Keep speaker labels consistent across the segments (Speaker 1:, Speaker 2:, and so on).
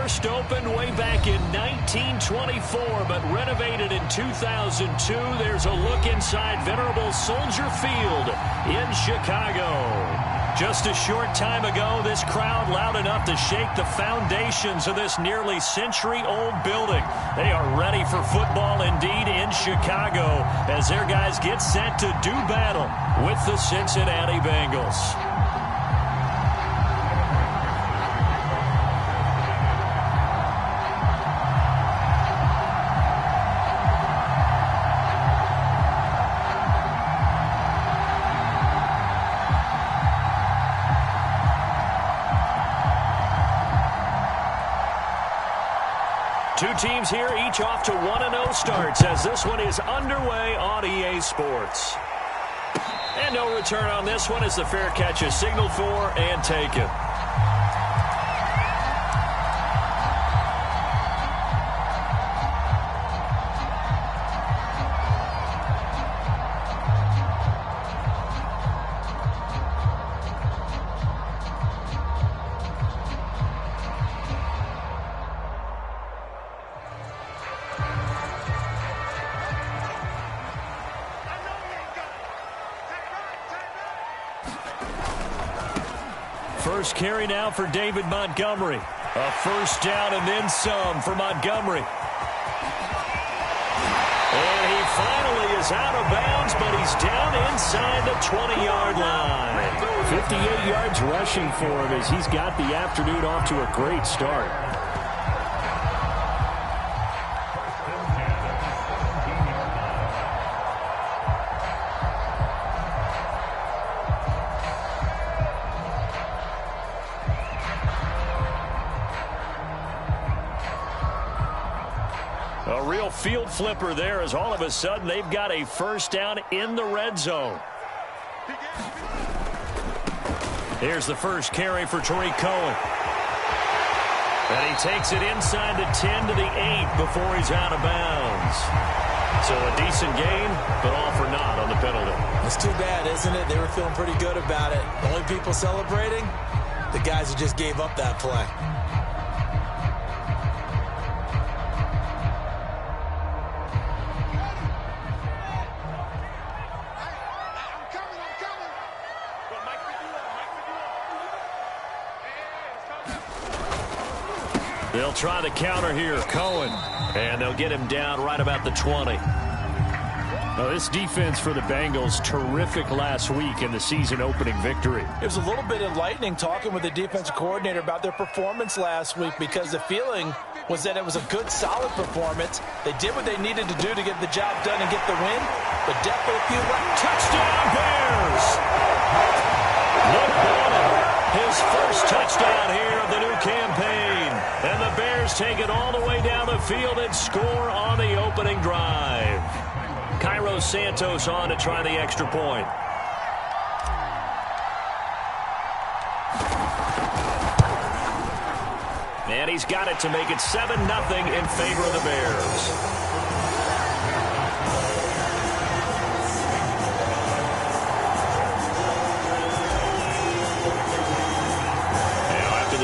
Speaker 1: Burst opened way back in 1924, but renovated in 2002. There's a look inside venerable Soldier Field in Chicago. Just a short time ago, this crowd loud enough to shake the foundations of this nearly century-old building. They are ready for football indeed in Chicago as their guys get set to do battle with the Cincinnati Bengals. Two teams here, each off to 1-0 starts as this one is underway on EA Sports. And no return on this one as the fair catch is signaled for and taken. First carry now for David Montgomery. A first down and then some for Montgomery. And he finally is out of bounds, but he's down inside the 20-yard line. 58 yards rushing for him as he's got the afternoon off to a great start. A real field flipper there as all of a sudden they've got a first down in the red zone. Here's the first carry for Tariq Cohen. And he takes it inside the 10 to the 8 before he's out of bounds. So a decent gain, but all for naught on the penalty.
Speaker 2: It's too bad, isn't it? They were feeling pretty good about it. The only people celebrating, the guys who just gave up that play.
Speaker 1: They'll try the counter here. Cohen. And they'll get him down right about the 20. Now, this defense for the Bengals, terrific last week in the season-opening victory.
Speaker 3: It was a little bit enlightening talking with the defensive coordinator about their performance last week because the feeling was that it was a good, solid performance. They did what they needed to do to get the job done and get the win, but definitely a few
Speaker 1: touchdown Bears! Luke Bowman, his first touchdown here of the new campaign. And the Bears take it all the way down the field and score on the opening drive. Cairo Santos on to try the extra point. And he's got it to make it 7-0 in favor of the Bears.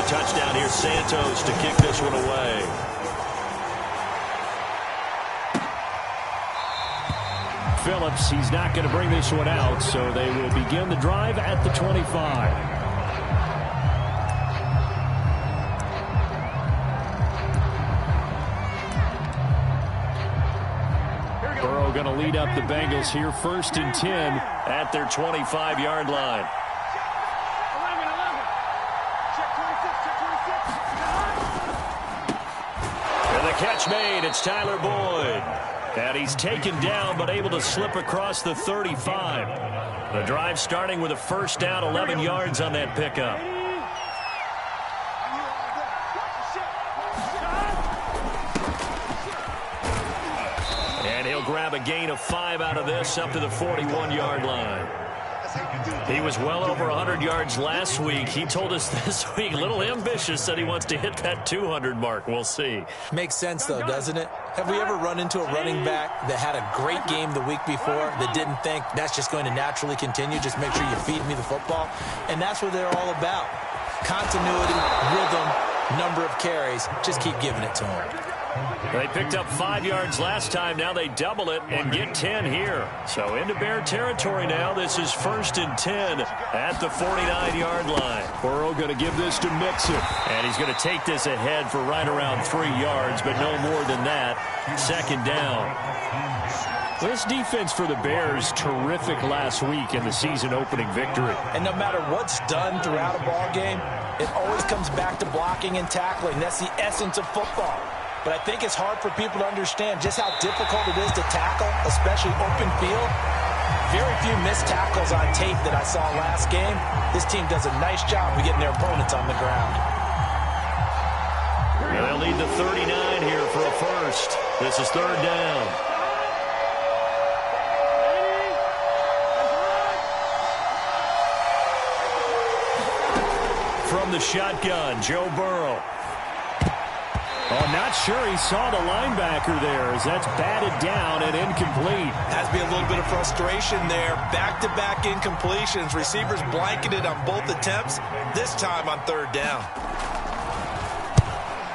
Speaker 1: Touchdown here, Santos to kick this one away. Phillips, he's not going to bring this one out, so they will begin the drive at the 25. Burrow going to lead up the Bengals here, 1st and 10 at their 25-yard line. Catch made. It's Tyler Boyd. And he's taken down but able to slip across the 35. The drive starting with a first down, 11 yards on that pickup. And he'll grab a gain of 5 out of this up to the 41-yard line. He was well over 100 yards last week. He told us this week, a little ambitious, that he wants to hit that 200 mark. We'll see.
Speaker 2: Makes sense, though, doesn't it? Have we ever run into a running back that had a great game the week before that didn't think that's just going to naturally continue? Just make sure you feed me the football. And that's what they're all about. Continuity, rhythm, number of carries. Just keep giving it to him.
Speaker 1: They picked up 5 yards last time. Now they double it and get 10 here. So into Bear territory now. This is 1st and 10 at the 49-yard line.
Speaker 4: Burrow going to give this to Mixon.
Speaker 1: And he's going to take this ahead for right around 3 yards, but no more than that. 2nd down. This defense for the Bears, terrific last week in the season-opening victory.
Speaker 3: And no matter what's done throughout a ball game, it always comes back to blocking and tackling. That's the essence of football. But I think it's hard for people to understand just how difficult it is to tackle, especially open field. Very few missed tackles on tape that I saw last game. This team does a nice job of getting their opponents on the ground.
Speaker 1: And they'll need the 39 here for a first. This is 3rd down. From the shotgun, Joe Burrow. Oh, not sure he saw the linebacker there as that's batted down and incomplete.
Speaker 3: Has to be a little bit of frustration there. Back-to-back incompletions. Receivers blanketed on both attempts, this time on 3rd down.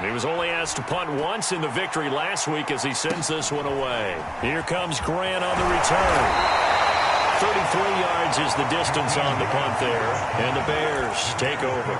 Speaker 1: He was only asked to punt once in the victory last week as he sends this one away. Here comes Grant on the return. 33 yards is the distance on the punt there, and the Bears take over.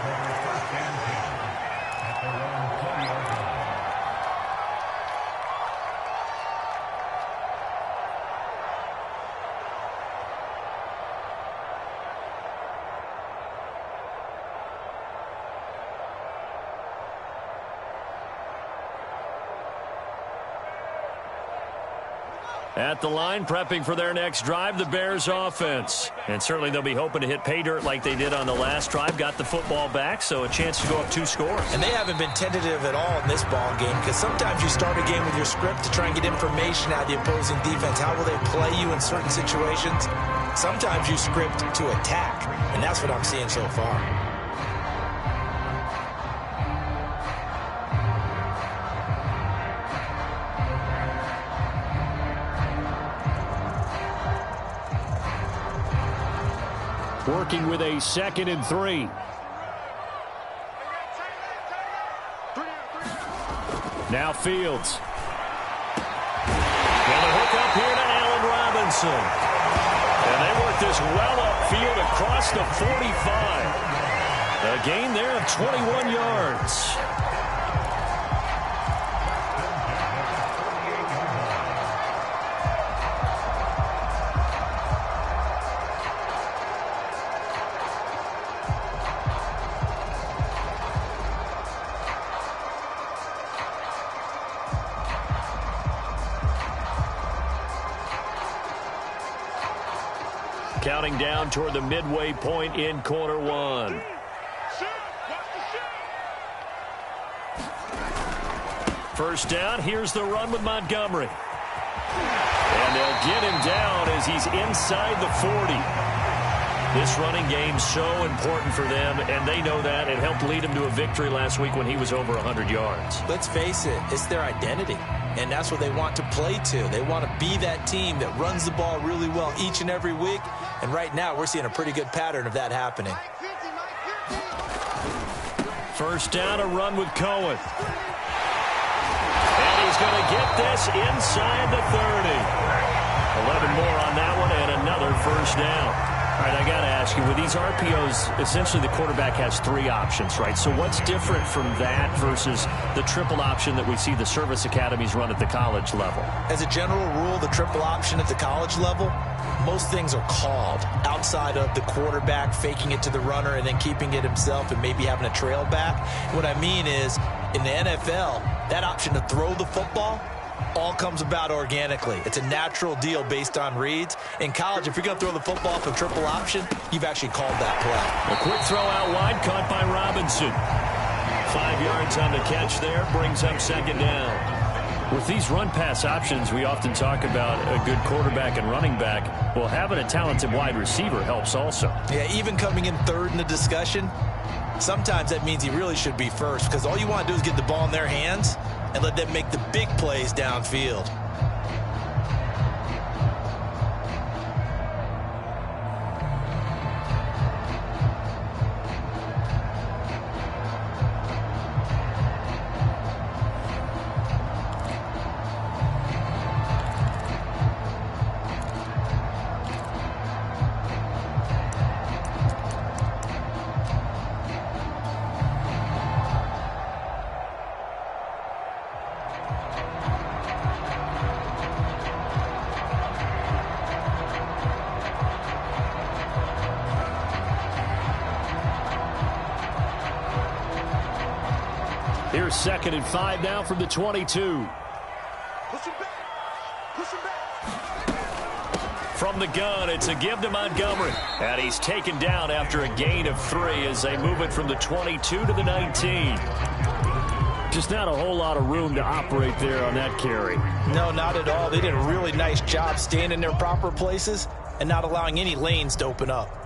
Speaker 1: At the line, prepping for their next drive, the Bears offense. And certainly they'll be hoping to hit pay dirt like they did on the last drive. Got the football back, so a chance to go up 2 scores.
Speaker 2: And they haven't been tentative at all in this ball game because sometimes you start a game with your script to try and get information out of the opposing defense. How will they play you in certain situations? Sometimes you script to attack, and that's what I'm seeing so far.
Speaker 1: Working with a 2nd and 3. Now Fields. And a hook up here to Allen Robinson. And they work this well upfield across the 45. A gain there of 21 yards. Counting down toward the midway point in quarter 1. First down, here's the run with Montgomery. And they'll get him down as he's inside the 40. This running game's so important for them, and they know that. It helped lead him to a victory last week when he was over 100 yards.
Speaker 2: Let's face it, it's their identity. And that's what they want to play to. They want to be that team that runs the ball really well each and every week. And right now, we're seeing a pretty good pattern of that happening.
Speaker 1: First down, a run with Cohen. And he's going to get this inside the 30. 11 more on that one and another first down. All right, I got to ask you, with these RPOs, essentially the quarterback has 3 options, right? So what's different from that versus the triple option that we see the service academies run at the college level?
Speaker 2: As a general rule, the triple option at the college level, most things are called outside of the quarterback faking it to the runner and then keeping it himself and maybe having a trail back. What I mean is, in the NFL, that option to throw the football all comes about organically. It's a natural deal based on reads. In college, if you're going to throw the football off a triple option, you've actually called that play.
Speaker 1: A quick throw out wide, caught by Robinson. 5 yards on the catch there, brings up 2nd down. With these run-pass options, we often talk about a good quarterback and running back. Well, having a talented wide receiver helps also.
Speaker 2: Yeah, even coming in 3rd in the discussion, sometimes that means he really should be first because all you want to do is get the ball in their hands and let them make the big plays downfield.
Speaker 1: Bears 2nd and 5 now from the 22. From the gun, it's a give to Montgomery. And he's taken down after a gain of 3 as they move it from the 22 to the 19. Just not a whole lot of room to operate there on that carry.
Speaker 3: No, not at all. They did a really nice job staying in their proper places and not allowing any lanes to open up.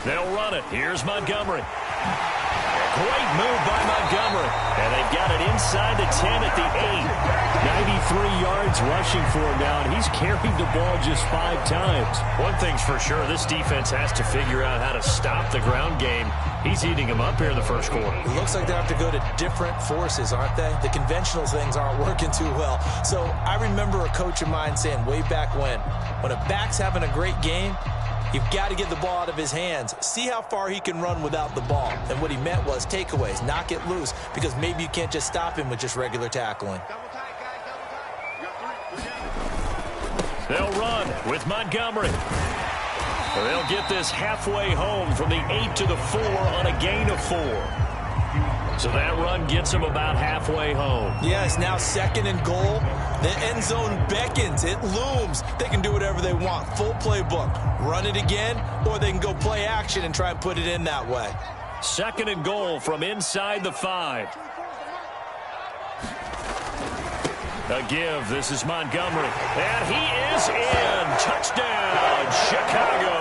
Speaker 1: They'll run it. Here's Montgomery. Great move by Montgomery. And they've got it inside the 10 at the 8. 93 yards rushing for him now, and he's carried the ball just 5 times. One thing's for sure, this defense has to figure out how to stop the ground game. He's eating them up here in the first quarter.
Speaker 3: It looks like they have to go to different forces, aren't they? The conventional things aren't working too well. So I remember a coach of mine saying way back when a back's having a great game, you've got to get the ball out of his hands. See how far he can run without the ball. And what he meant was takeaways, knock it loose, because maybe you can't just stop him with just regular tackling.
Speaker 1: They'll run with Montgomery. They'll get this halfway home from the 8 to the 4 on a gain of 4. So that run gets them about halfway home.
Speaker 3: Yeah, it's now 2nd and goal. The end zone beckons. It looms. They can do whatever they want. Full playbook. Run it again, or they can go play action and try and put it in that way.
Speaker 1: 2nd and goal from inside the 5. A give. This is Montgomery. And he is in. Touchdown, Chicago.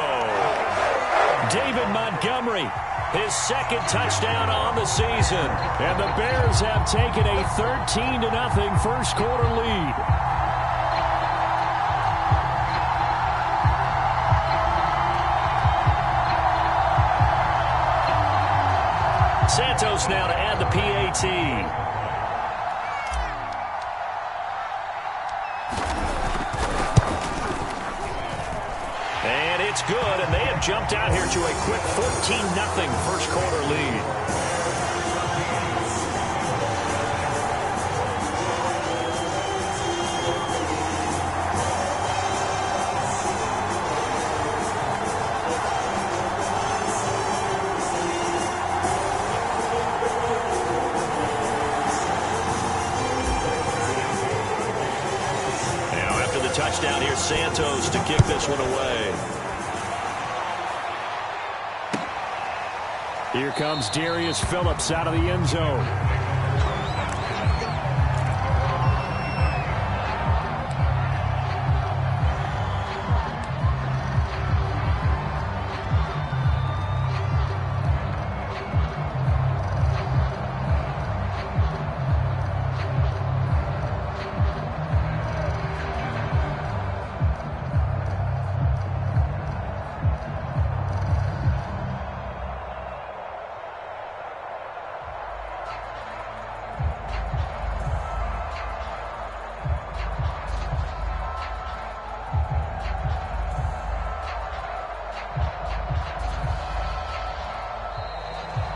Speaker 1: David Montgomery, his 2nd touchdown on the season. And the Bears have taken a 13-0 first quarter lead. Santos now to add the PAT. And it's good, and they have jumped out here to a quick 14-0 first quarter lead. Touchdown here, Santos to kick this one away. Here comes Darius Phillips out of the end zone.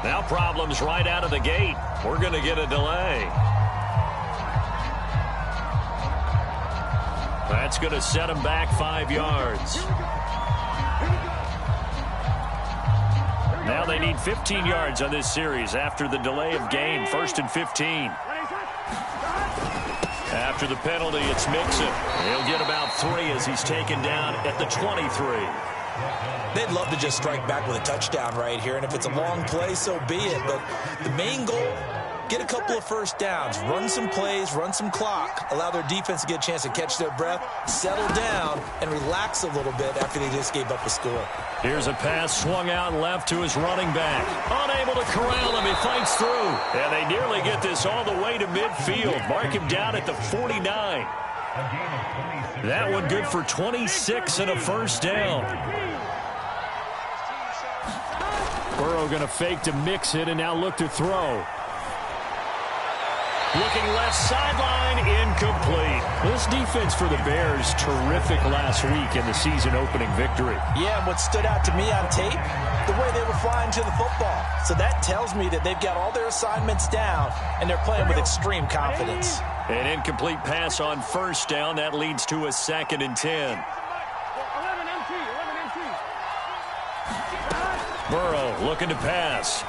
Speaker 1: Now problems right out of the gate. We're going to get a delay. That's going to set him back 5 yards. Now they need 15 yards on this series after the delay of game. 1st and 15. After the penalty, it's Mixon. He'll get about 3 as he's taken down at the 23.
Speaker 3: They'd love to just strike back with a touchdown right here, and if it's a long play, so be it. But the main goal, get a couple of first downs, run some plays, run some clock, allow their defense to get a chance to catch their breath, settle down, and relax a little bit after they just gave up a score.
Speaker 1: Here's a pass swung out left to his running back. Unable to corral him. He fights through. And they nearly get this all the way to midfield. Mark him down at the 49. That one good for 26 and a first down. Burrow going to fake to Mixon and now look to throw. Looking left sideline, incomplete. This defense for the Bears, terrific last week in the season-opening victory.
Speaker 3: Yeah, and what stood out to me on tape, the way they were flying to the football. So that tells me that they've got all their assignments down, and they're playing with extreme confidence.
Speaker 1: An incomplete pass on first down. That leads to a 2nd and 10. Burrow looking to pass.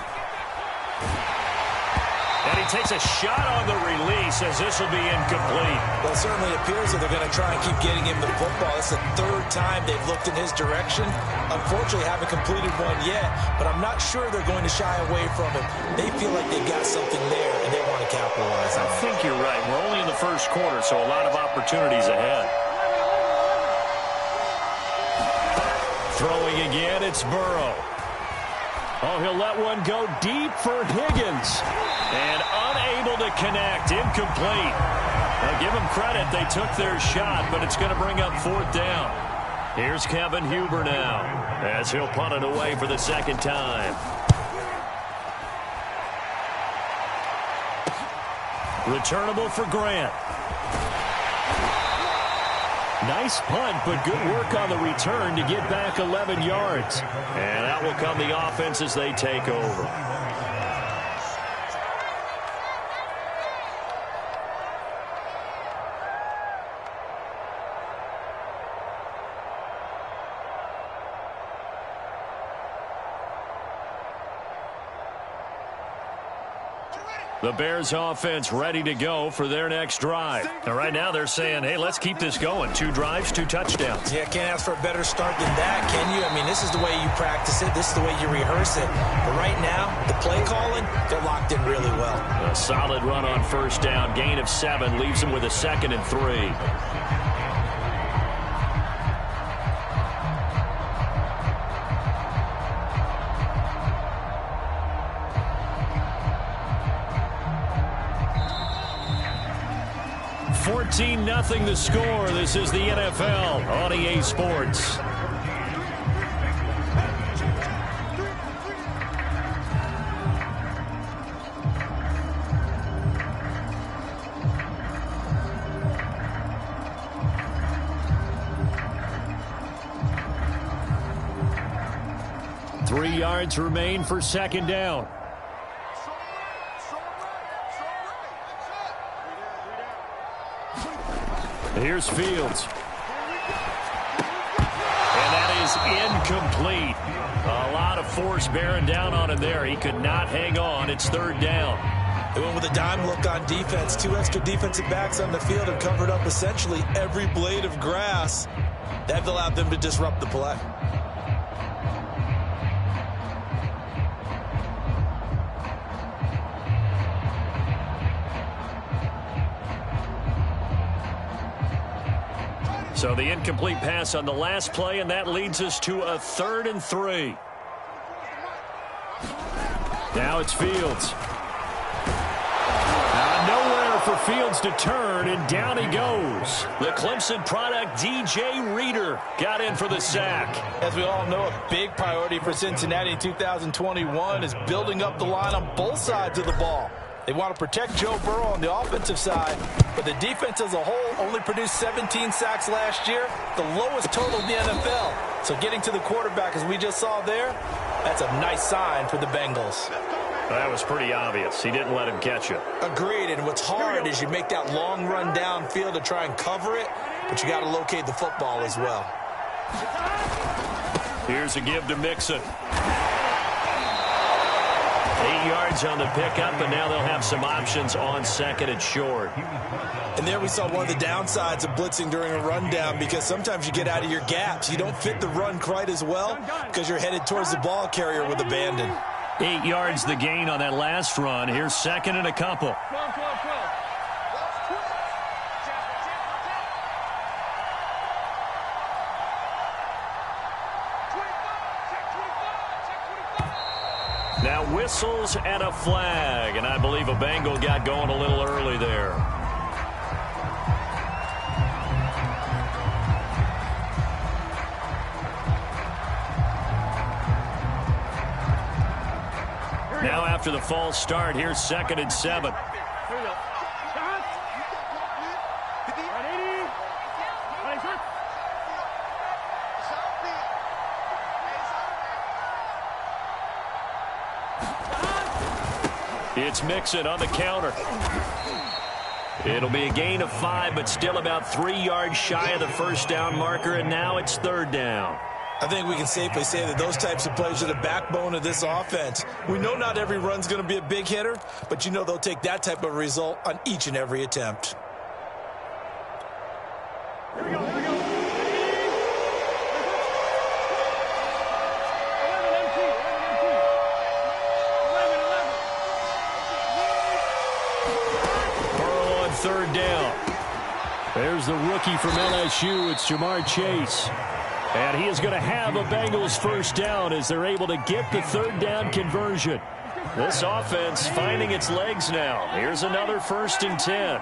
Speaker 1: And he takes a shot on the release as this will be incomplete.
Speaker 2: Well, it certainly appears that they're going to try and keep getting him the football. It's the 3rd time they've looked in his direction. Unfortunately, haven't completed one yet, but I'm not sure they're going to shy away from it. They feel like they've got something there, and they want to capitalize on it.
Speaker 1: I think you're right. We're only in the first quarter, so a lot of opportunities ahead. Throwing again, it's Burrow. Oh, he'll let one go deep for Higgins. And unable to connect. Incomplete. Now, give them credit. They took their shot, but it's going to bring up 4th down. Here's Kevin Huber now as he'll punt it away for the 2nd time. Returnable for Grant. Nice punt, but good work on the return to get back 11 yards. And out will come the offense as they take over. The Bears offense ready to go for their next drive. And right now they're saying, hey, let's keep this going. 2 drives, 2 touchdowns.
Speaker 2: Yeah, can't ask for a better start than that, can you? I mean, this is the way you practice it. This is the way you rehearse it. But right now, the play calling, they're locked in really well.
Speaker 1: A solid run on first down. Gain of 7 leaves them with a 2nd and 3. Nothing the score. This is the NFL on EA Sports. Three yards remain for 2nd down. Here's Fields. And that is incomplete. A lot of force bearing down on him there. He could not hang on. It's 3rd down.
Speaker 2: They went with a dime look on defense. 2 extra defensive backs on the field and covered up essentially every blade of grass. That allowed them to disrupt the play.
Speaker 1: So the incomplete pass on the last play, and that leads us to a 3rd and 3. Now it's Fields. Nowhere for Fields to turn, and down he goes. The Clemson product, DJ Reader, got in for the sack.
Speaker 3: As we all know, a big priority for Cincinnati in 2021 is building up the line on both sides of the ball. They want to protect Joe Burrow on the offensive side, but the defense as a whole only produced 17 sacks last year, the lowest total in the NFL. So getting to the quarterback, as we just saw there, that's a nice sign for the Bengals.
Speaker 1: That was pretty obvious. He didn't let him catch it.
Speaker 2: Agreed, and what's hard is you make that long run downfield to try and cover it, but you got to locate the football as well.
Speaker 1: Here's a give to Mixon. 8 yards on the pickup, and now they'll have some options on 2nd and short.
Speaker 2: And there we saw one of the downsides of blitzing during a rundown, because sometimes you get out of your gaps. You don't fit the run quite as well because you're headed towards the ball carrier with abandon.
Speaker 1: 8 yards the gain on that last run. Here's 2nd and a couple. Now whistles and a flag, and I believe a Bengal got going a little early there. Now after the false start, here's 2nd and 7. It's Mixon on the counter. It'll be a gain of 5, but still about 3 yards shy of the first down marker, and now it's third down.
Speaker 3: I think we can safely say that those types of plays are the backbone of this offense. We know not every run's going to be a big hitter, but you know they'll take that type of result on each and every attempt.
Speaker 5: Here we go, here we go.
Speaker 1: Third down. There's the rookie from LSU. It's Jamar Chase. And he is going to have a Bengals first down as they're able to get the third down conversion. This offense finding its legs now. Here's another 1st and 10.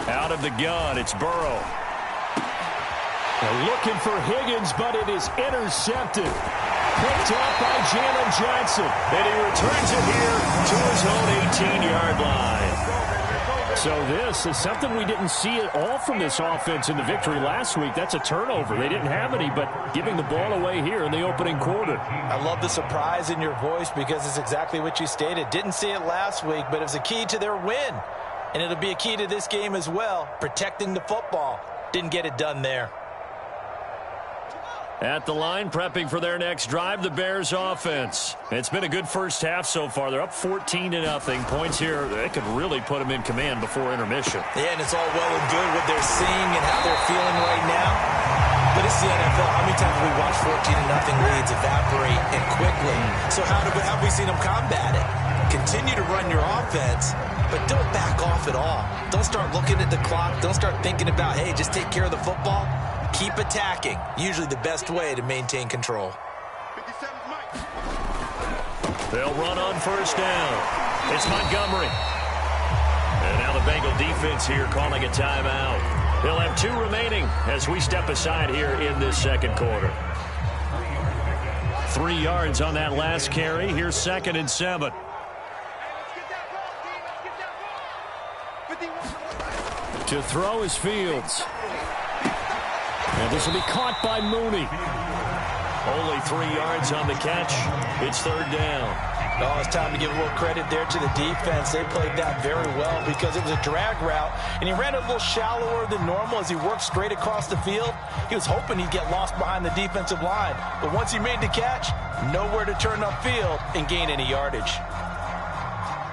Speaker 1: Out of the gun, it's Burrow. They're looking for Higgins, but it is intercepted. Picked up by Jalen Johnson. And he returns it here to his own 18-yard line. So this is something we didn't see at all from this offense in the victory last week. That's a turnover. They didn't have any, but giving the ball away here in the opening quarter.
Speaker 3: I love the surprise in your voice because it's exactly what you stated. Didn't see it last week, but it was a key to their win. And it'll be a key to this game as well, protecting the football. Didn't get it done there.
Speaker 1: At the line, prepping for their next drive, the Bears offense. It's been a good first half so far. They're up 14-0. Points here, they could really put them in command before intermission.
Speaker 3: Yeah, and it's all well and good what they're seeing and how they're feeling right now. But it's the NFL. How many times have we watched 14-0 leads evaporate and quickly? So how have we seen them combat it? Continue to run your offense, but don't back off at all. Don't start looking at the clock. Don't start thinking about, hey, just take care of the football. Keep attacking. Usually the best way to maintain control.
Speaker 1: They'll run on first down. It's Montgomery. And now the Bengal defense here calling a timeout. They'll have 2 remaining as we step aside here in this second quarter. 3 yards on that last carry. Here's 2nd and 7. To throw is Fields. And this will be caught by Mooney. Only 3 yards on the catch. It's third down.
Speaker 3: Oh, it's time to give a little credit there to the defense. They played that very well because it was a drag route, and he ran a little shallower than normal as he worked straight across the field. He was hoping he'd get lost behind the defensive line, but once he made the catch, nowhere to turn upfield and gain any yardage.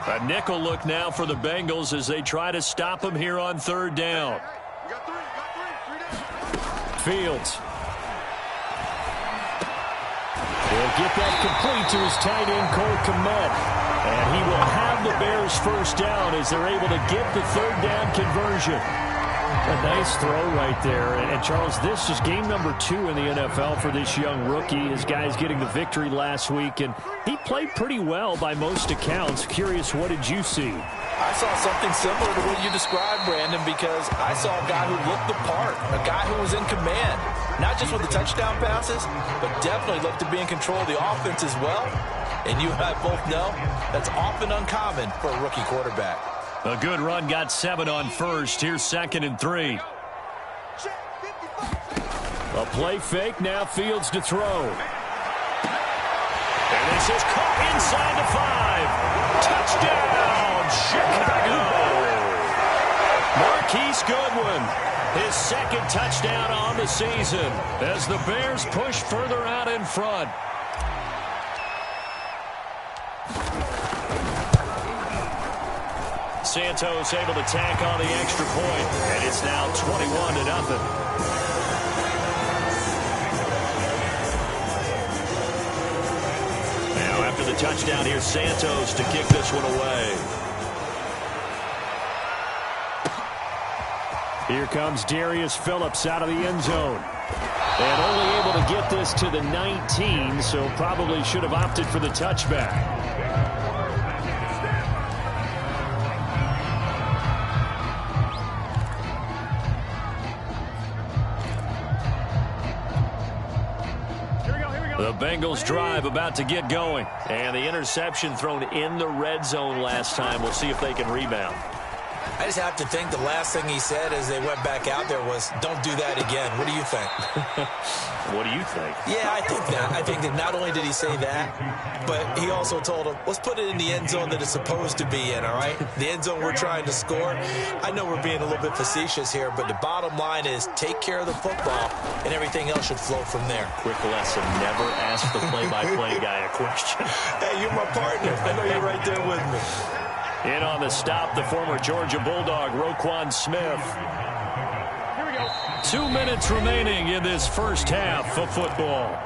Speaker 1: A nickel look now for the Bengals as they try to stop him here on third down. Fields. He'll get that complete to his tight end, Cole Kmet. And he will have the Bears first down as they're able to get the third down conversion. A nice throw right there. And Charles, this is game number 2 in the NFL for this young rookie. His guys getting the victory last week, and he played pretty well by most accounts. Curious, what did you see?
Speaker 3: I saw something similar to what you described, Brandon, because I saw a guy who looked the part, a guy who was in command, not just with the touchdown passes, but definitely looked to be in control of the offense as well. And you and I both know that's often uncommon for a rookie quarterback.
Speaker 1: A good run, got 7 on first. Here's 2nd and 3. A play fake, now Fields to throw. And this is caught inside the 5. Touchdown, Chicago. Marquise Goodwin, his 2nd touchdown on the season as the Bears push further out in front. Santos able to tack on the extra point, and it's now 21-0. Now after the touchdown, here's Santos to kick this one away. Here comes Darius Phillips out of the end zone. And only able to get this to the 19, so probably should have opted for the touchback. The Bengals drive about to get going. And the interception thrown in the red zone last time. We'll see if they can rebound.
Speaker 2: I just have to think the last thing he said as they went back out there was, don't do that again. What do you think?
Speaker 1: What do you think?
Speaker 2: Yeah, I think that. I think that not only did he say that, but he also told him, let's put it in the end zone that it's supposed to be in, all right? The end zone we're trying to score. I know we're being a little bit facetious here, but the bottom line is take care of the football, and everything else should flow from there.
Speaker 1: Quick lesson, never ask the play-by-play guy a question.
Speaker 2: Hey, you're my partner. I know you're right there with me.
Speaker 1: In on the stop, the former Georgia Bulldog, Roquan Smith. 2 minutes remaining in this first half of football.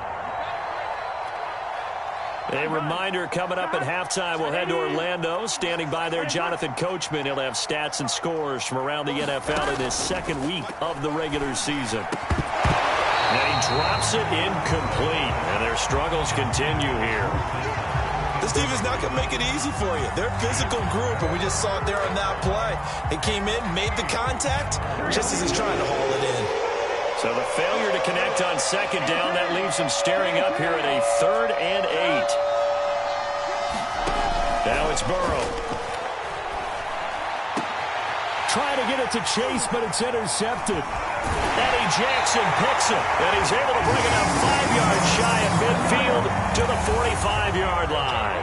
Speaker 1: A reminder, coming up at halftime, we'll head to Orlando. Standing by there, Jonathan Coachman. He'll have stats and scores from around the NFL in his second week of the regular season. And he drops it incomplete, and their struggles continue here.
Speaker 2: This team is not going to make it easy for you. They're a physical group, and we just saw it there on that play. It came in, made the contact, just as he's trying to haul it in.
Speaker 1: So the failure to connect on second down, that leaves him staring up here at a 3rd and 8. Now it's Burrow. Trying to get it to Chase, but it's intercepted. Eddie Jackson picks it, and he's able to bring it up 5 yards shy of midfield to the 45-yard line.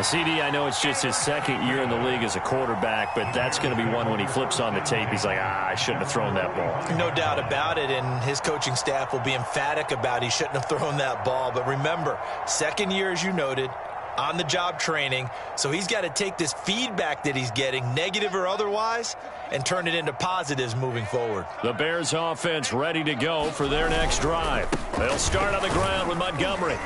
Speaker 1: CD, I know it's just his second year in the league as a quarterback, but that's going to be one when he flips on the tape. He's like, I shouldn't have thrown that ball.
Speaker 2: No doubt about it, and his coaching staff will be emphatic about he shouldn't have thrown that ball. But remember, second year, as you noted, on-the-job training, so he's got to take this feedback that he's getting, negative or otherwise, and turn it into positives moving forward.
Speaker 1: The Bears offense ready to go for their next drive. They'll start on the ground with Montgomery.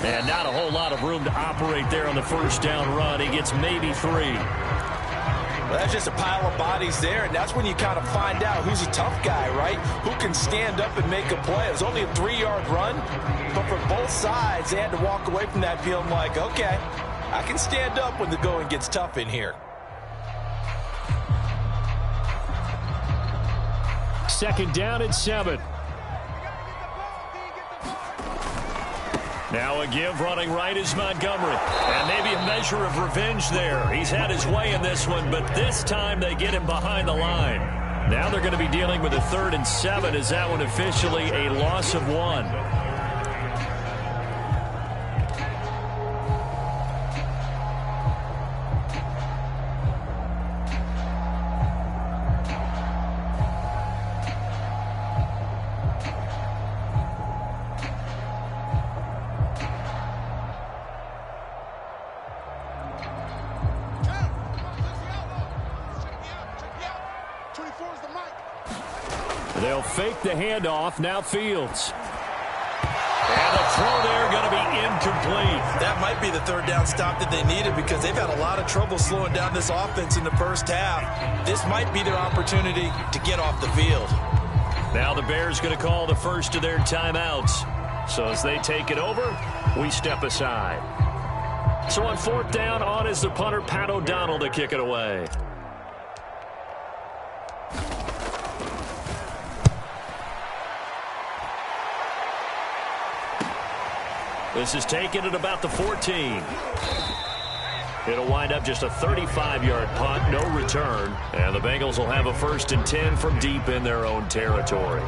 Speaker 1: And not a whole lot of room to operate there on the first down run. He gets maybe 3.
Speaker 3: Well, that's just a pile of bodies there, and that's when you kind of find out who's a tough guy, right? Who can stand up and make a play. It was only a 3-yard run, but for both sides, they had to walk away from that feeling like, okay, I can stand up when the going gets tough in here.
Speaker 1: Second down and 7. Now a give running right is Montgomery. And maybe a measure of revenge there. He's had his way in this one, but this time they get him behind the line. Now they're going to be dealing with a 3rd and 7. Is that one officially a loss of 1? They'll fake the handoff. Now Fields. And the throw there going to be incomplete.
Speaker 2: That might be the 3rd down stop that they needed because they've had a lot of trouble slowing down this offense in the first half. This might be their opportunity to get off the field.
Speaker 1: Now the Bears going to call the first of their timeouts. So as they take it over, we step aside. So on 4th down, on is the punter, Pat O'Donnell, to kick it away. This is taken at about the 14. It'll wind up just a 35-yard punt, no return. And the Bengals will have a 1st and 10 from deep in their own territory.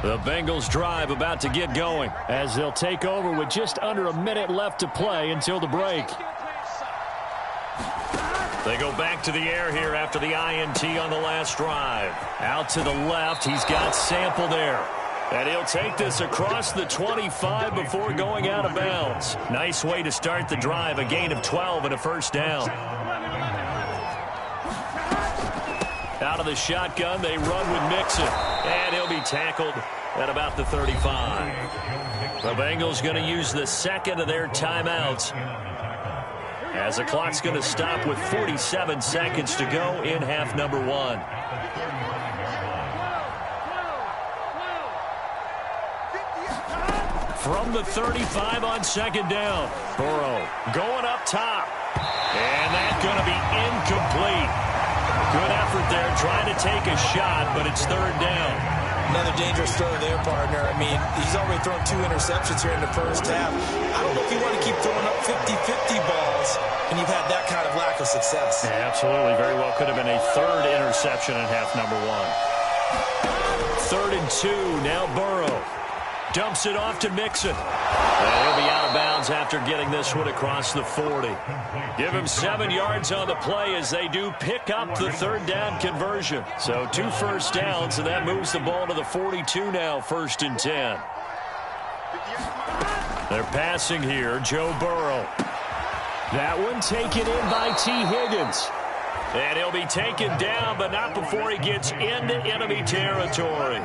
Speaker 1: The Bengals drive about to get going as they'll take over with just under a minute left to play until the break. They go back to the air here after the INT on the last drive. Out to the left, he's got Sample there. And he'll take this across the 25 before going out of bounds. Nice way to start the drive, a gain of 12 and a 1st down. Out of the shotgun, they run with Mixon. And he'll be tackled at about the 35. The Bengals going to use the 2nd of their timeouts, as the clock's going to stop with 47 seconds to go in half number 1. From the 35 on 2nd down. Burrow going up top. And that's going to be incomplete. Good effort there trying to take a shot, but it's 3rd down.
Speaker 3: Another dangerous throw there, partner. I mean, he's already thrown 2 interceptions here in the first half. I don't know if you want to keep throwing up 50-50 balls when you've had that kind of lack of success.
Speaker 1: Yeah, absolutely. Very well could have been a 3rd interception in half number 1. 3rd and 2. Now Burrow dumps it off to Mixon. And he'll be out of bounds after getting this one across the 40. Give him 7 yards on the play as they do pick up the 3rd down conversion. So 2 first downs, and that moves the ball to the 42 now, 1st and 10. They're passing here, Joe Burrow. That one taken in by T. Higgins. And he'll be taken down, but not before he gets into enemy territory.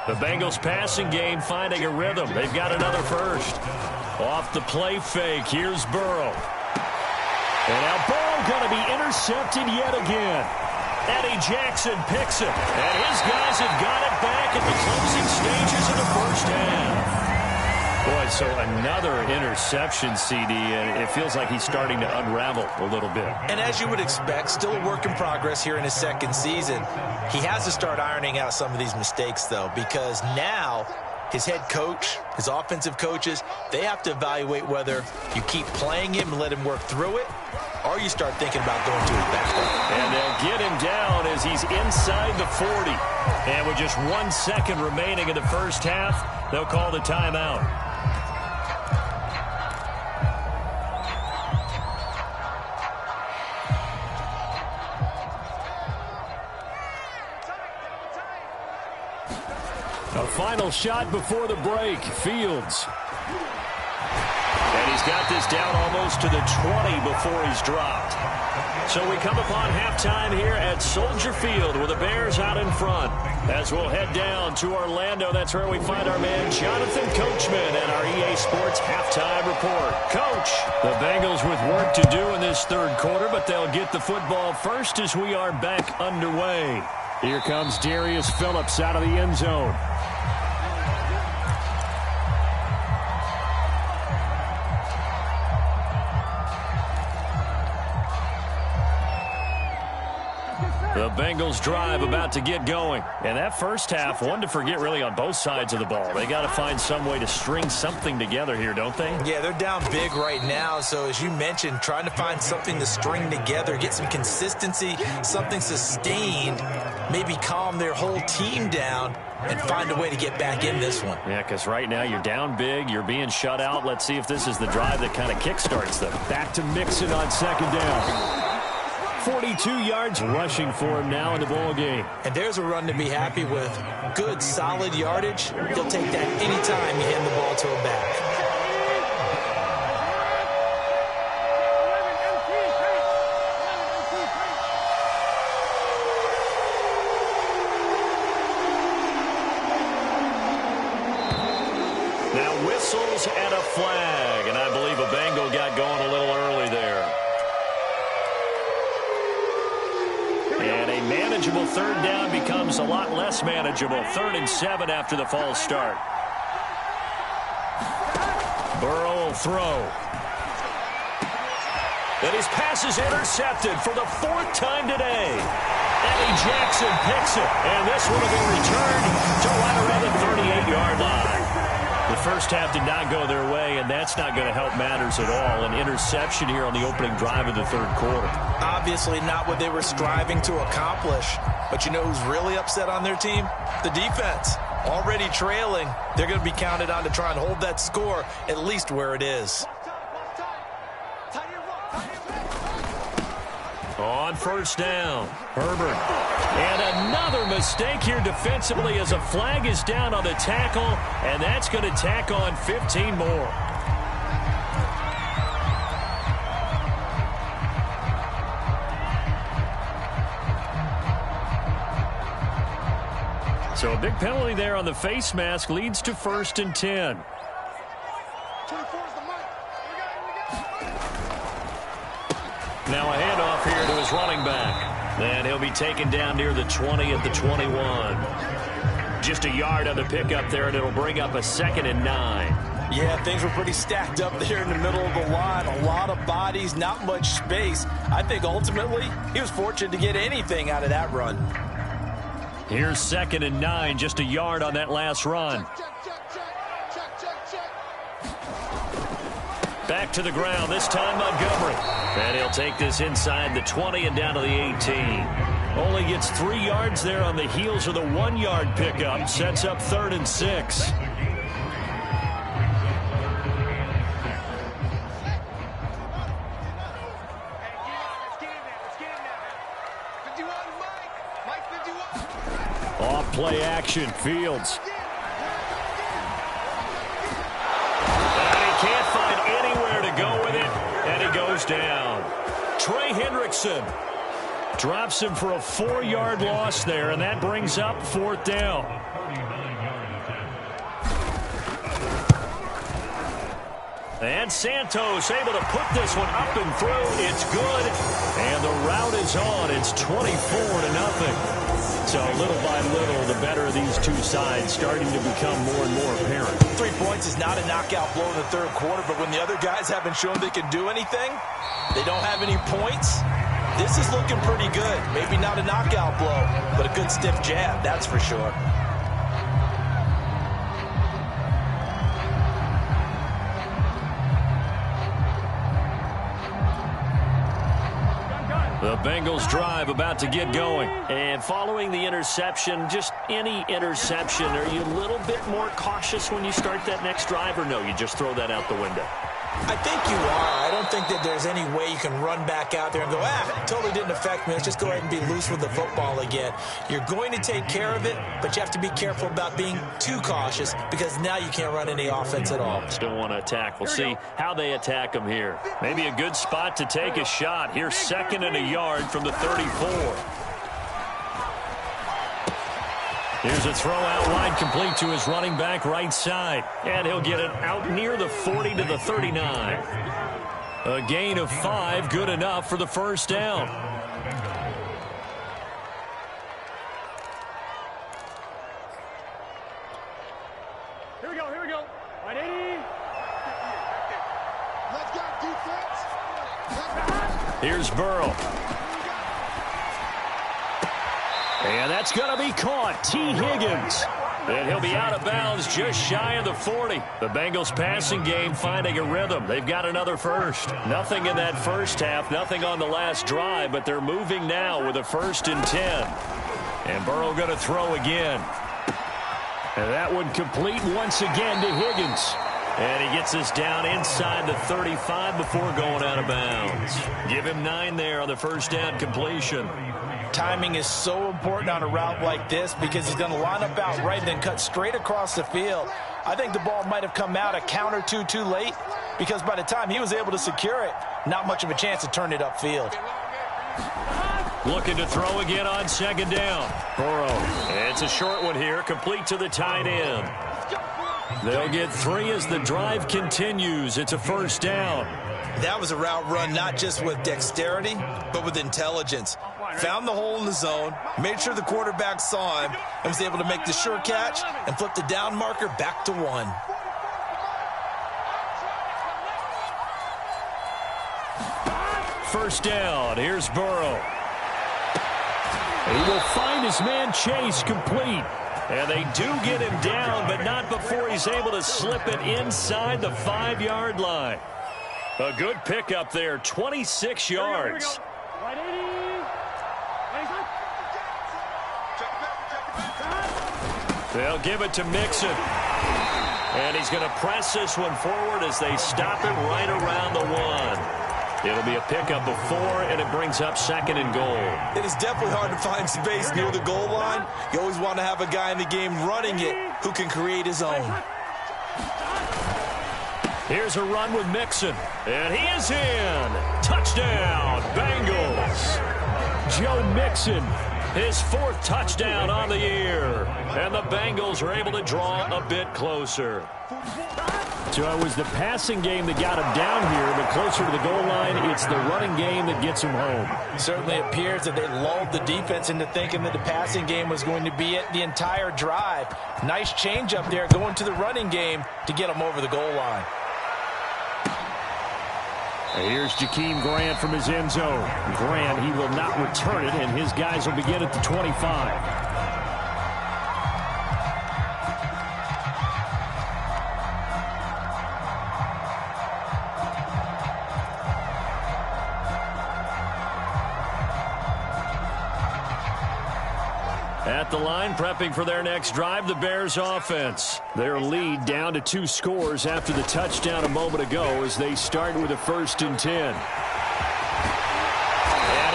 Speaker 1: The Bengals passing game finding a rhythm. They've got another first. Off the play fake, here's Burrow. And now Burrow going to be intercepted yet again. Eddie Jackson picks it. And his guys have got it back at the closing stages of the first half. Boy, so another interception, CD, and it feels like he's starting to unravel a little bit.
Speaker 3: And as you would expect, still a work in progress here in his 2nd season. He has to start ironing out some of these mistakes, though, because now his head coach, his offensive coaches, they have to evaluate whether you keep playing him and let him work through it, or you start thinking about going to his backup.
Speaker 1: And they'll get him down as he's inside the 40. And with just 1 second remaining in the first half, they'll call the timeout. A final shot before the break. Fields. And he's got this down almost to the 20 before he's dropped. So we come upon halftime here at Soldier Field with the Bears out in front. As we'll head down to Orlando, that's where we find our man Jonathan Coachman and our EA Sports halftime report. Coach, the Bengals with work to do in this 3rd quarter, but they'll get the football first as we are back underway. Here comes Darius Phillips out of the end zone. The Bengals drive about to get going. And that first half, one to forget really on both sides of the ball. They got to find some way to string something together here, don't they?
Speaker 3: Yeah, they're down big right now. So as you mentioned, trying to find something to string together, get some consistency, something sustained, maybe calm their whole team down and find a way to get back in this one.
Speaker 1: Yeah, because right now you're down big, you're being shut out. Let's see if this is the drive that kind of kickstarts them. Back to Mixon on 2nd down. 42 yards rushing for him now in the ball game.
Speaker 3: And there's a run to be happy with. Good, solid yardage. He'll take that anytime you hand the ball to him back.
Speaker 1: Now whistles and a flag, and I believe a Bengal got going a little early there. And a manageable 3rd down becomes a lot less manageable. 3rd and 7 after the false start. Burrow will throw. And his pass is intercepted for the 4th time today. Eddie Jackson picks it. And this one will be returned to right around the 38-yard line. The first half did not go their way, and that's not going to help matters at all. An interception here on the opening drive of the 3rd quarter.
Speaker 3: Obviously not what they were striving to accomplish. But you know who's really upset on their team? The defense. Already trailing. They're going to be counted on to try and hold that score at least where it is.
Speaker 1: On 1st down, Herbert. And another mistake here defensively as a flag is down on the tackle, and that's going to tack on 15 more. So a big penalty there on the face mask leads to 1st and 10. Now a handoff here to his running back. And he'll be taken down near the 20 at the 21. Just a yard on the pickup there, and it'll bring up a 2nd and 9.
Speaker 3: Yeah, things were pretty stacked up there in the middle of the line. A lot of bodies, not much space. I think ultimately he was fortunate to get anything out of that run.
Speaker 1: Here's 2nd and 9, just a yard on that last run. Back to the ground, this time Montgomery. And he'll take this inside the 20 and down to the 18. Only gets 3 yards there on the heels of the 1-yard pickup. Sets up 3rd and 6. Off play action, Fields. And he can't find anywhere to go with it, and he goes down. Trey Hendrickson drops him for a 4-yard loss there, and that brings up 4th down. And Santos able to put this one up and through. It's good, and the route is on. It's 24-0. So little by little, the better of these two sides starting to become more and more apparent.
Speaker 3: 3 points is not a knockout blow in the 3rd quarter, but when the other guys haven't shown they can do anything, they don't have any points, this is looking pretty good. Maybe not a knockout blow, but a good stiff jab, that's for sure.
Speaker 1: The Bengals drive about to get going. And following the interception, just any interception, are you a little bit more cautious when you start that next drive, or no, you just throw that out the window?
Speaker 2: I think you are. I don't think that there's any way you can run back out there and go, it totally didn't affect me. Let's just go ahead and be loose with the football again. You're going to take care of it, but you have to be careful about being too cautious because now you can't run any offense at all.
Speaker 1: Still want to attack. We'll see how they attack them here. Maybe a good spot to take a shot. Here's 2nd and a yard from the 34. Here's a throw out wide, complete to his running back right side. And he'll get it out near the 40 to the 39. A gain of 5, good enough for the 1st down.
Speaker 5: Here we go. 180. Let's go, defense.
Speaker 1: Here's Burrow. And that's going to be caught. T. Higgins. And he'll be out of bounds just shy of the 40. The Bengals passing game finding a rhythm. They've got another first. Nothing in that first half, nothing on the last drive, but they're moving now with a 1st and 10. And Burrow going to throw again. And that one complete once again to Higgins. And he gets this down inside the 35 before going out of bounds. Give him 9 there on the 1st down completion.
Speaker 3: Timing is so important on a route like this because he's going to line up out right and then cut straight across the field. I think the ball might have come out a count or two too late because by the time he was able to secure it, not much of a chance to turn it upfield.
Speaker 1: Looking to throw again on 2nd down. Burrow. It's a short one here, complete to the tight end. They'll get 3 as the drive continues. It's a 1st down.
Speaker 2: That was a route run not just with dexterity, but with intelligence. Found the hole in the zone, made sure the quarterback saw him, and was able to make the sure catch and flip the down marker back to 1.
Speaker 1: First down. Here's Burrow. He will find his man Chase complete. And they do get him down, but not before he's able to slip it inside the 5-yard line. A good pickup there, 26 yards. They'll give it to Mixon. And he's going to press this one forward as they stop him right around the 1. It'll be a pickup of 4, and it brings up 2nd and goal.
Speaker 2: It is definitely hard to find space near the goal line. You always want to have a guy in the game running it who can create his own.
Speaker 1: Here's a run with Mixon, and he is in. Touchdown, Bengals. Joe Mixon, his 4th touchdown on the year. And the Bengals are able to draw a bit closer. So it was the passing game that got him down here, but closer to the goal line, it's the running game that gets him home.
Speaker 3: Certainly appears that they lulled the defense into thinking that the passing game was going to be it the entire drive. Nice change up there going to the running game to get him over the goal line.
Speaker 1: And here's Jakeem Grant from his end zone. Grant, he will not return it, and his guys will begin at the 25. At the line, prepping for their next drive, the Bears offense. Their lead down to 2 scores after the touchdown a moment ago as they start with a 1st and 10. And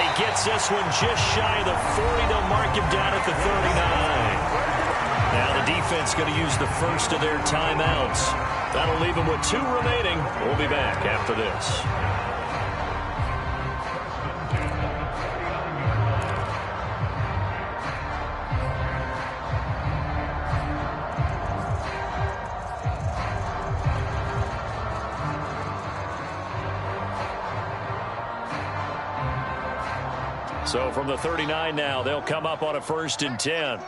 Speaker 1: he gets this one just shy of the 40. They'll mark him down at the 39. Now the defense going to use the first of their timeouts. That'll leave them with 2 remaining. We'll be back after this. So from the 39 now, they'll come up on a 1st and 10.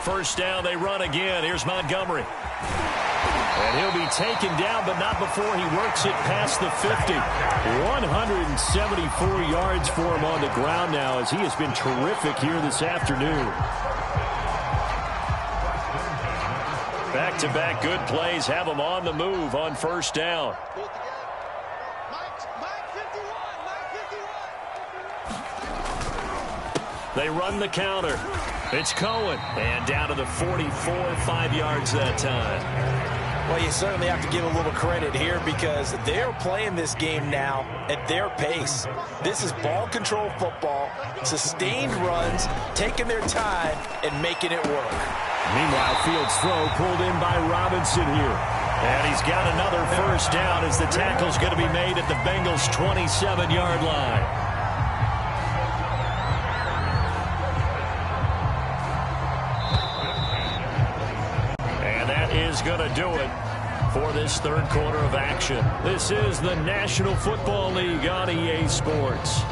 Speaker 1: First down, they run again. Here's Montgomery. And he'll be taken down, but not before he works it past the 50. 174 yards for him on the ground now as he has been terrific here this afternoon. Back-to-back good plays have him on the move on 1st down. They run the counter. It's Cohen. And down to the 44, 5 yards that time.
Speaker 3: Well, you certainly have to give a little credit here because they're playing this game now at their pace. This is ball control football, sustained runs, taking their time and making it work.
Speaker 1: Meanwhile, Fields' throw pulled in by Robinson here. And he's got another 1st down as the tackle's going to be made at the Bengals' 27-yard line. Is going to do it for this 3rd quarter of action. This is the National Football League on EA Sports.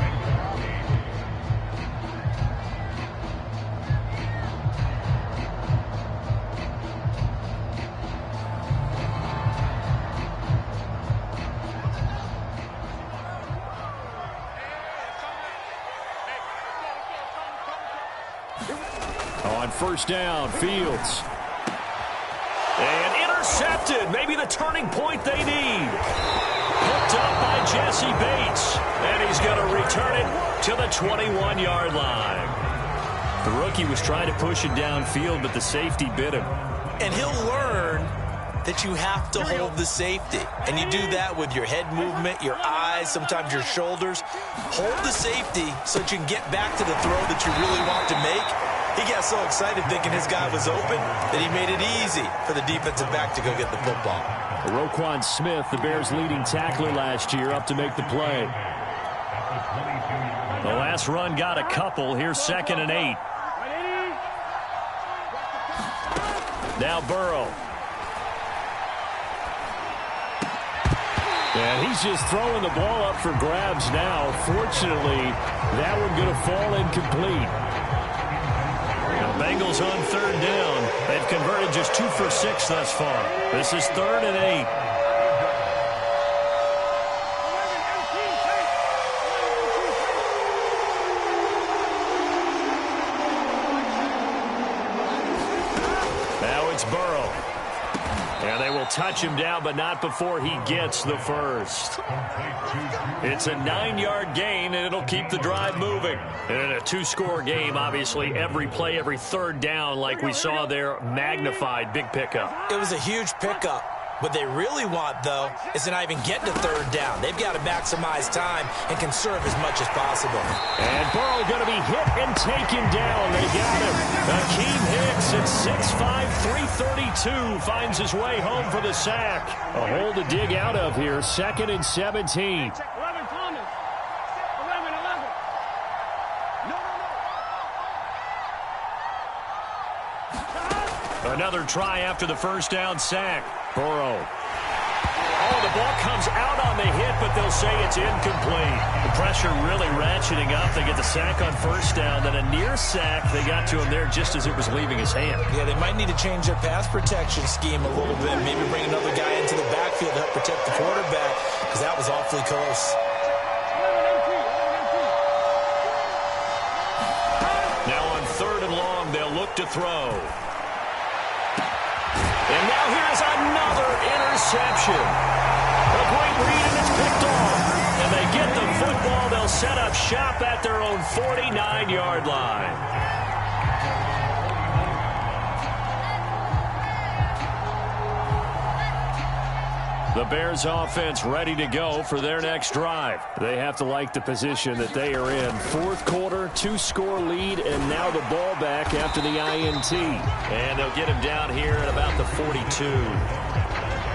Speaker 1: On 1st down, Fields. And intercepted. Maybe the turning point they need. Picked up by Jesse Bates. And he's going to return it to the 21-yard line. The rookie was trying to push it downfield, but the safety bit him.
Speaker 2: And he'll learn that you have to hold the safety. And you do that with your head movement, your eyes, sometimes your shoulders. Hold the safety so that you can get back to the throw that you really want to make. He got so excited thinking his guy was open that he made it easy for the defensive back to go get the football.
Speaker 1: Roquan Smith, the Bears' leading tackler last year, up to make the play. The last run got a couple. Here's 2nd and 8. Now Burrow. And he's just throwing the ball up for grabs now. Fortunately, that one going to fall incomplete. Bengals on 3rd down. They've converted just 2 for 6 thus far. This is 3rd and 8. Now it's Burrow. And they will touch him down, but not before he gets the 1st. It's a 9-yard gain, and it'll keep the drive moving. And in a 2-score game, obviously, every play, every 3rd down, like we saw there, magnified. Big pickup.
Speaker 2: It was a huge pickup. What they really want, though, is to not even get to 3rd down. They've got to maximize time and conserve as much as possible.
Speaker 1: And Burrow going to be hit and taken down. They got him. Akeem Hicks at 6'5", 332 finds his way home for the sack. A hole to dig out of here. 2nd and 17.
Speaker 5: 11, Thomas. 11. No.
Speaker 1: Another try after the 1st down sack. Burrow. Oh, the ball comes out on the hit, but they'll say it's incomplete. The pressure really ratcheting up. They get the sack on 1st down, then a near sack. They got to him there just as it was leaving his hand.
Speaker 2: Yeah, they might need to change their pass protection scheme a little bit. Maybe bring another guy into the backfield to help protect the quarterback, because that was awfully close.
Speaker 1: Now on 3rd and long, they'll look to throw. And now here's another interception. A great read, and it's picked off. And they get the football. They'll set up shop at their own 49-yard line. The Bears offense ready to go for their next drive. They have to like the position that they are in. Fourth quarter, 2-score lead, and now the ball back after the INT. And they'll get him down here at about the 42.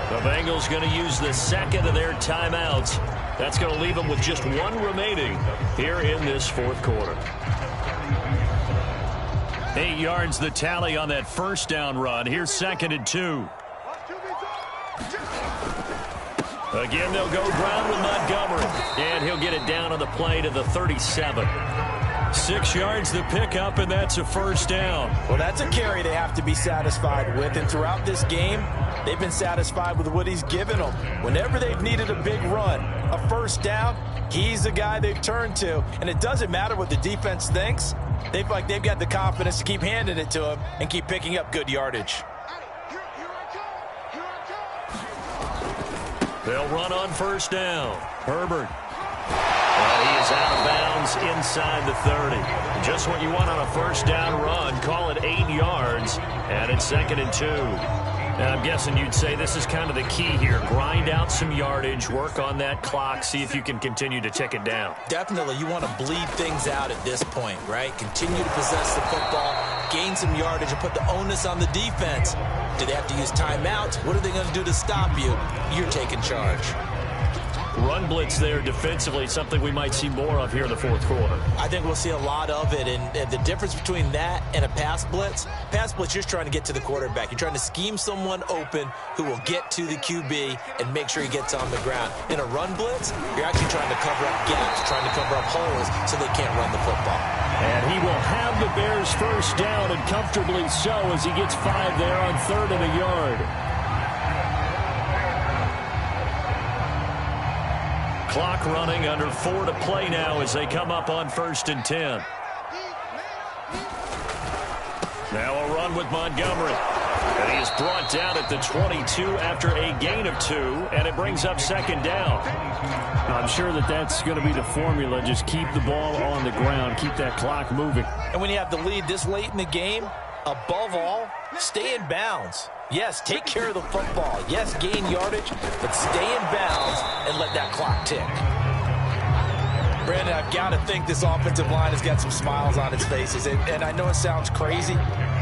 Speaker 1: The Bengals going to use the second of their timeouts. That's going to leave them with just one remaining here in this fourth quarter. 8 yards the tally on that first down run. Here's 2nd and 2. Again, they'll go ground with Montgomery. And he'll get it down on the play to the 37. 6 yards the pickup, and that's a first down.
Speaker 3: Well, that's a carry they have to be satisfied with. And throughout this game, they've been satisfied with what he's given them. Whenever they've needed a big run, a first down, he's the guy they've turned to. And it doesn't matter what the defense thinks. They feel like they've got the confidence to keep handing it to him and keep picking up good yardage.
Speaker 1: They'll run on first down. Herbert. Well, he is out of bounds inside the 30. Just what you want on a first down run. Call it 8 yards. And it's 2nd and 2. And I'm guessing you'd say this is kind of the key here. Grind out some yardage. Work on that clock. See if you can continue to tick it down.
Speaker 2: Definitely. You want to bleed things out at this point, right? Continue to possess the football. Gain some yardage and put the onus on the defense. Do they have to use timeouts? What are they going to do to stop you? You're taking charge.
Speaker 1: Run blitz there defensively, something we might see more of here in the fourth quarter.
Speaker 2: I think we'll see a lot of it, and the difference between that and a pass blitz, you're just trying to get to the quarterback. You're trying to scheme someone open who will get to the QB and make sure he gets on the ground. In a run blitz, you're actually trying to cover up gaps, trying to cover up holes so they can't run the football.
Speaker 1: And he will have the Bears first down, and comfortably so, as he gets 5 there on 3rd and a yard. Clock running, under 4 to play now as they come up on 1st and 10. Now a run with Montgomery. And he is brought down at the 22 after a gain of 2, and it brings up 2nd down. I'm sure that's going to be the formula. Just keep the ball on the ground, keep that clock moving.
Speaker 3: And when you have the lead this late in the game, above all, stay in bounds. Yes, take care of the football. Yes, gain yardage, but stay in bounds and let that clock tick. Brandon, I've got to think this offensive line has got some smiles on its faces. And I know it sounds crazy,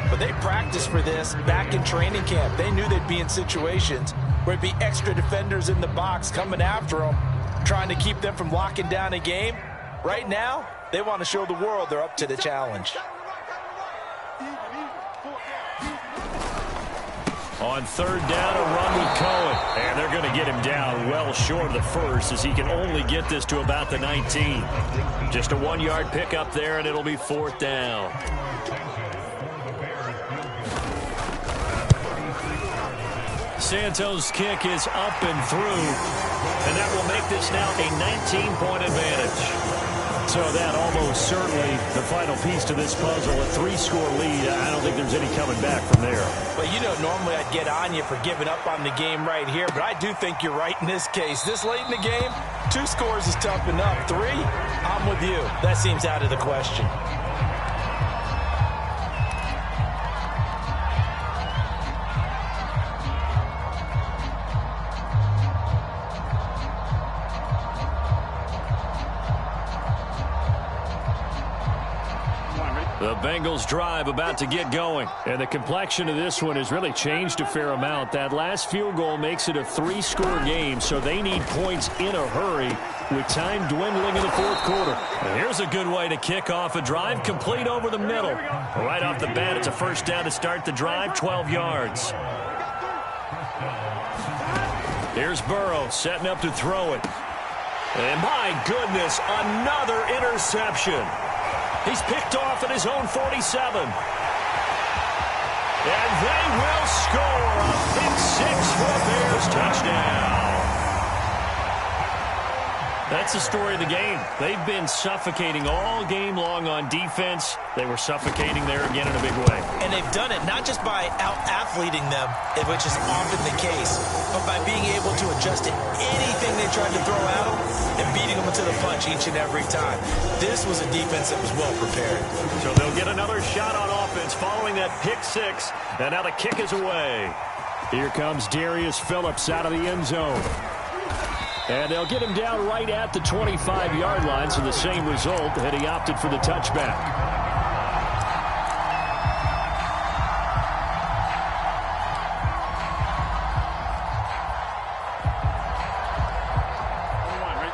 Speaker 3: but they practiced for this back in training camp. They knew they'd be in situations where it'd be extra defenders in the box coming after them, trying to keep them from locking down a game. Right now, they want to show the world they're up to the challenge.
Speaker 1: On 3rd down, a run with Cohen. And they're going to get him down well short of the first, as he can only get this to about the 19. Just a 1-yard pickup there, and it'll be 4th down. Santos' kick is up and through, and that will make this now a 19-point advantage. So that almost certainly the final piece to this puzzle, a 3-score lead. I don't think there's any coming back from there.
Speaker 3: Well, you know, normally I'd get on you for giving up on the game right here, but I do think you're right in this case. This late in the game, 2 scores is tough enough. 3, I'm with you. That seems out of the question.
Speaker 1: The Bengals drive about to get going. And the complexion of this one has really changed a fair amount. That last field goal makes it a 3-score game, so they need points in a hurry with time dwindling in the fourth quarter. And here's a good way to kick off a drive, complete over the middle. Right off the bat, it's a first down to start the drive, 12 yards. Here's Burrow setting up to throw it. And my goodness, another interception. He's picked off at his own 47. And they will score a pick 6 for a Bears touchdown. That's the story of the game. They've been suffocating all game long on defense. They were suffocating there again in a big way.
Speaker 2: And they've done it not just by out-athleting them, which is often the case, but by being able to adjust to anything they tried to throw at them and beating them to the punch each and every time. This was a defense that was well prepared.
Speaker 1: So they'll get another shot on offense following that pick six. And now the kick is away.
Speaker 4: Here comes Darius Phillips out of the end zone. And they'll get him down right at the 25-yard line, so the same result, and he opted for the touchback.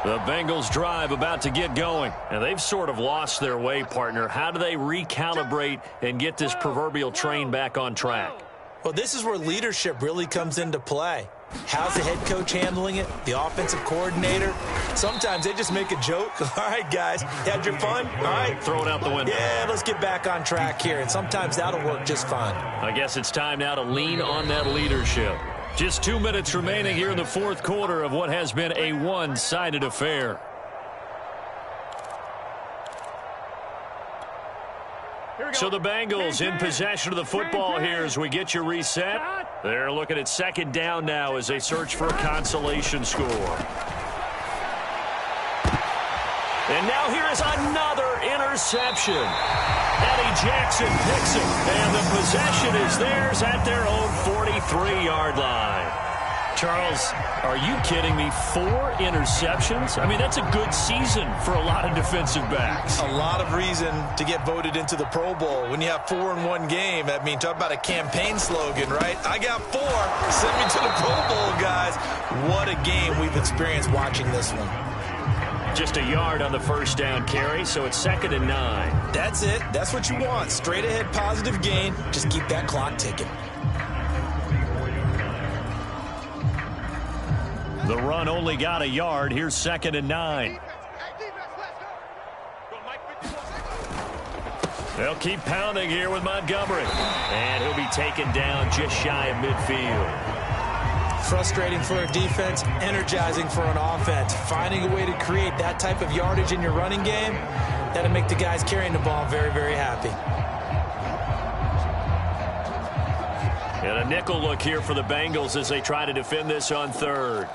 Speaker 1: The Bengals drive about to get going, and they've sort of lost their way, partner. How do they recalibrate and get this proverbial train back on track?
Speaker 2: Well, this is where leadership really comes into play. How's the head coach handling it? The offensive coordinator? Sometimes they just make a joke. All right, guys, you had your fun? All right.
Speaker 1: Throw it out the window.
Speaker 2: Yeah, let's get back on track here, and sometimes that'll work just fine.
Speaker 1: I guess it's time now to lean on that leadership. Just 2 minutes remaining here in the fourth quarter of what has been a one-sided affair. So the Bengals in possession of the football here as we get you reset. They're looking at second down now as they search for a consolation score. And now here is another interception. Eddie Jackson picks it, and the possession is theirs at their own 43-yard line. Charles, are you kidding me? 4 interceptions? I mean, that's a good season for a lot of defensive backs.
Speaker 2: A lot of reason to get voted into the Pro Bowl. When you have 4 in one game, I mean, talk about a campaign slogan, right? I got 4. Send me to the Pro Bowl, guys. What a game we've experienced watching this one.
Speaker 1: Just a yard on the first down carry, so it's 2nd and 9.
Speaker 2: That's it. That's what you want. Straight ahead positive gain. Just keep that clock ticking.
Speaker 1: The run only got a yard. Here's 2nd and 9. They'll keep pounding here with Montgomery. And he'll be taken down just shy of midfield.
Speaker 2: Frustrating for a defense, energizing for an offense. Finding a way to create that type of yardage in your running game, that'll make the guys carrying the ball very, very happy.
Speaker 1: And a nickel look here for the Bengals as they try to defend this on third.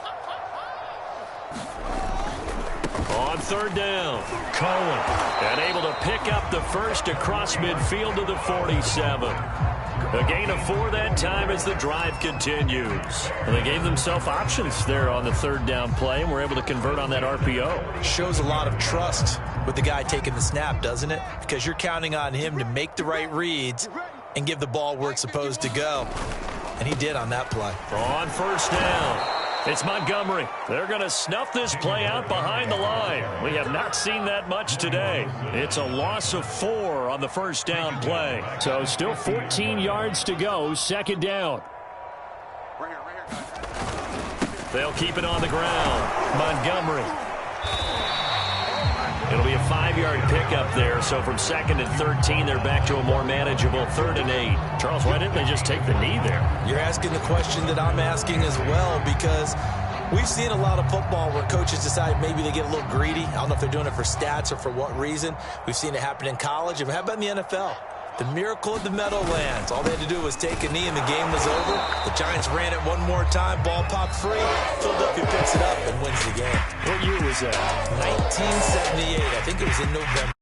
Speaker 1: On third down, Cohen, and able to pick up the first across midfield to the 47. A gain of 4 that time as the drive continues. And they gave themselves options there on the third down play and were able to convert on that RPO.
Speaker 2: Shows a lot of trust with the guy taking the snap, doesn't it? Because you're counting on him to make the right reads and give the ball where it's supposed to go. And he did on that play.
Speaker 1: On first down, it's Montgomery. They're going to snuff this play out behind the line. We have not seen that much today. It's a loss of 4 on the first down play.
Speaker 4: So still 14 yards to go, 2nd down.
Speaker 1: They'll keep it on the ground. Montgomery. It'll be a 5-yard pickup there. So from 2nd and 13, they're back to a more manageable 3rd and 8. Charles, why didn't they just take the knee there?
Speaker 2: You're asking the question that I'm asking as well, because we've seen a lot of football where coaches decide maybe they get a little greedy. I don't know if they're doing it for stats or for what reason. We've seen it happen in college. And how about in the NFL? The miracle of the Meadowlands. All they had to do was take a knee and the game was over. The Giants ran it one more time. Ball popped free. Philadelphia picks it up and wins the game.
Speaker 1: What year was that?
Speaker 2: 1978. I think it was in November.